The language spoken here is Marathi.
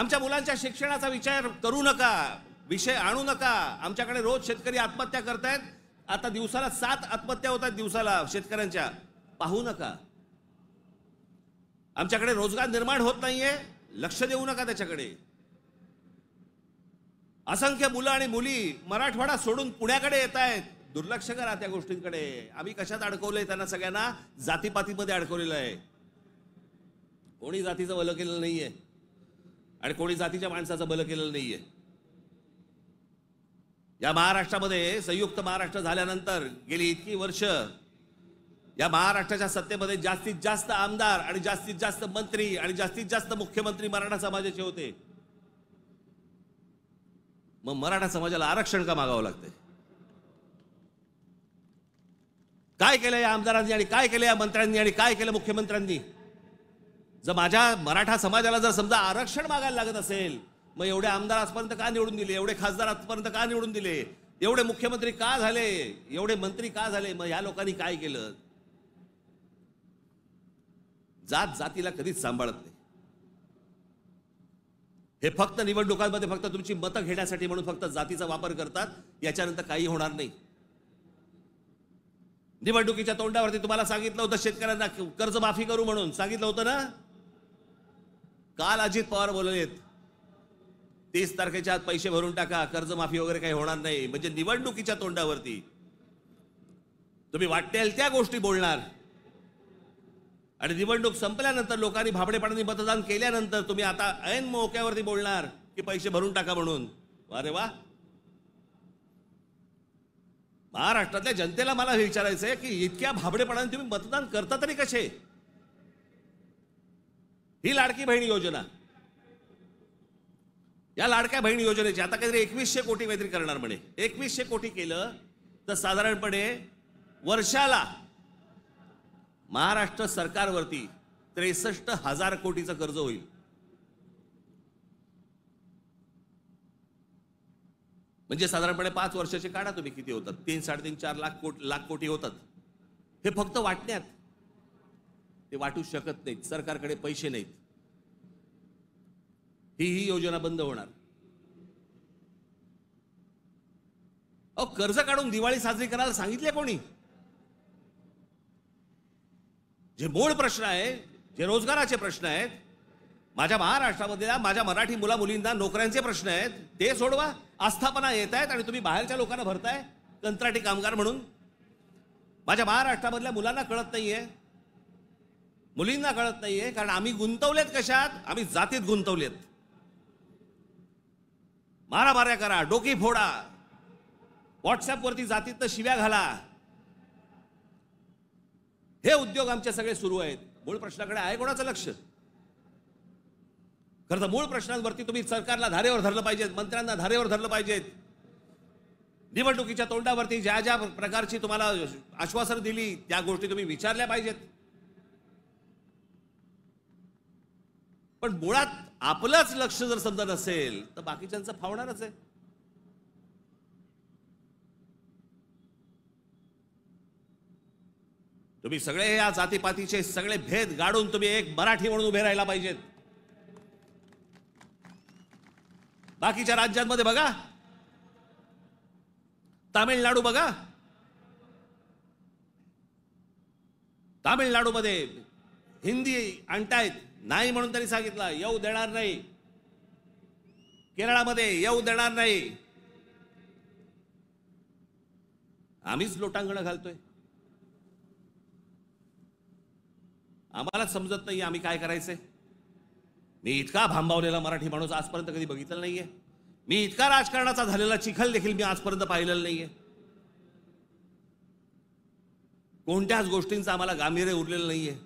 आमच्या मुलांच्या शिक्षणाचा विचार करू नका, विषय आणू नका। आमच्याकडे रोज शेतकरी आत्महत्या करतायत, आता दिवसाला 7 आत्महत्या होतात दिवसाला शेतकऱ्यांच्या, पाहू नका। आमच्याकडे रोजगार निर्माण होत नाहीये, लक्ष देऊ नका त्याच्याकडे। असंख्य मुलं आणि मुली मराठवाडा सोडून पुण्याकडे येत आहेत, दुर्लक्ष करा त्या गोष्टींकडे। आम्ही कशात अडकवलंय त्यांना? सगळ्यांना जातीपातीमध्ये अडकवलेलं आहे। कोणी जातीचं भलं केलेलं नाहीये आणि कोणी जातीच्या माणसाचं भलं केलेलं नाहीये। या महाराष्ट्रामध्ये संयुक्त महाराष्ट्र झाल्यानंतर गेली इतकी वर्ष या महाराष्ट्राच्या सत्तेमध्ये जास्तीत जास्त आमदार आणि जास्तीत जास्त मंत्री आणि जास्तीत जास्त मुख्यमंत्री मराठा समाजाचे होते। मग मराठा समाजाला आरक्षण का मागावं लागतंय? काय केलं या आमदारांनी आणि काय केलं या मंत्र्यांनी आणि काय केलं मुख्यमंत्र्यांनी? जर माझ्या मराठा समाजाला जर समजा आरक्षण मागायला लागत असेल, मग एवढे आमदार आजपर्यंत का निवडून दिले? एवढे खासदार आजपर्यंत का निवडून दिले? एवढे मुख्यमंत्री का झाले? एवढे मंत्री का झाले? मग या लोकांनी काय केलं? जात जातीला कधीच सांभाळत नाही। हे फक्त निवडणुकांमध्ये फक्त तुमची मतं घेण्यासाठी म्हणून फक्त जातीचा वापर करतात, याच्यानंतर काही होणार नाही। निवडणुकीच्या तोंडावरती तुम्हाला सांगितलं होतं शेतकऱ्यांना कर्जमाफी करू म्हणून, सांगितलं होतं ना? काल अजित पवार बोललेत 30 तारखेच्या आत पैसे भरून टाका, कर्जमाफी वगैरे काही होणार नाही। म्हणजे निवडणुकीच्या तोंडावरती तुम्ही वाटेल त्या गोष्टी बोलणार आणि निवडणूक संपल्यानंतर लोकांनी भाबडेपणाने मतदान केल्यानंतर तुम्ही आता ऐन मोक्यावरती बोलणार की पैसे भरून टाका म्हणून। अरे वा! महाराष्ट्रातल्या जनतेला मला हे विचारायचं आहे की इतक्या भाबडेपणाने तुम्ही मतदान करता तरी कसे? ही लाडकी बहीण योजना, या लाडक्या बहीण योजनेची आता काहीतरी 2100 कोटी काहीतरी करणार म्हणे। 2100 कोटी केलं तर साधारणपणे वर्षाला महाराष्ट्र सरकारवरती 63,000 कोटीचं कर्ज होईल। म्हणजे साधारणपणे 5 वर्षाचे काढा तुम्ही, किती होतात? 3-3.5-4 लाख कोटी होतात। हे फक्त वाटण्यात, ते वाटू शकत नाहीत, सरकारकडे पैसे नाहीत। ही योजना बंद होणार। अहो, कर्ज काढून दिवाळी साजरी करायला सांगितले कोणी? जे मूळ प्रश्न आहे, जे रोजगाराचे प्रश्न आहेत, माझ्या महाराष्ट्रामधल्या माझ्या मराठी मुला मुलींना नोकऱ्यांचे प्रश्न आहेत, ते सोडवा। आस्थापना येत आहेत आणि तुम्ही बाहेरच्या लोकांना भरताय कंत्राटी कामगार म्हणून। माझ्या महाराष्ट्रामधल्या मुलांना कळत नाहीये, मुलींना कळत नाहीये, कारण आम्ही गुंतवलेत कशात? आम्ही जातीत गुंतवलेत। मारामाऱ्या करा, डोकी फोडा, व्हॉट्सअपवरती जातीत शिव्या घाला, हे उद्योग आमचे सगळे सुरू आहेत। मूळ प्रश्नाकडे आहे कोणाचं लक्ष? खरं तर मूळ प्रश्नांवरती तुम्ही सरकारला धारेवर धरलं पाहिजे, मंत्र्यांना धारेवर धरलं पाहिजे। निवडणुकीच्या तोंडावरती ज्या ज्या प्रकारची तुम्हाला आश्वासनं दिली त्या गोष्टी तुम्ही विचारल्या पाहिजेत। पण मुळात आपलंच लक्ष जर समजा नसेल तर बाकीच्यांचं फावणारच आहे। तुम्ही सगळे या जातीपातीचे सगळे भेद गाडून तुम्ही एक मराठी म्हणून उभे राहायला पाहिजेत। बाकीच्या राज्यांमध्ये बघा, तामिळनाडू बघा, तामिळनाडूमध्ये हिंदी आणतायत, नाही म्हणून त्यांनी सांगितलं येऊ देणार नाही। केरळामध्ये येऊ देणार नाही। आम्हीच लोटांगण घालतोय, आम्हाला समजत नाही आम्ही काय करायचंय। मी इतका भांबावलेला मराठी माणूस आजपर्यंत कधी बघितलं नाहीये। मी इतका राजकारणाचा झालेला चिखल देखील मी आजपर्यंत पाहिलेलं नाहीये। कोणत्याच गोष्टींचं आम्हाला गांभीर्य उरलेलं नाहीये।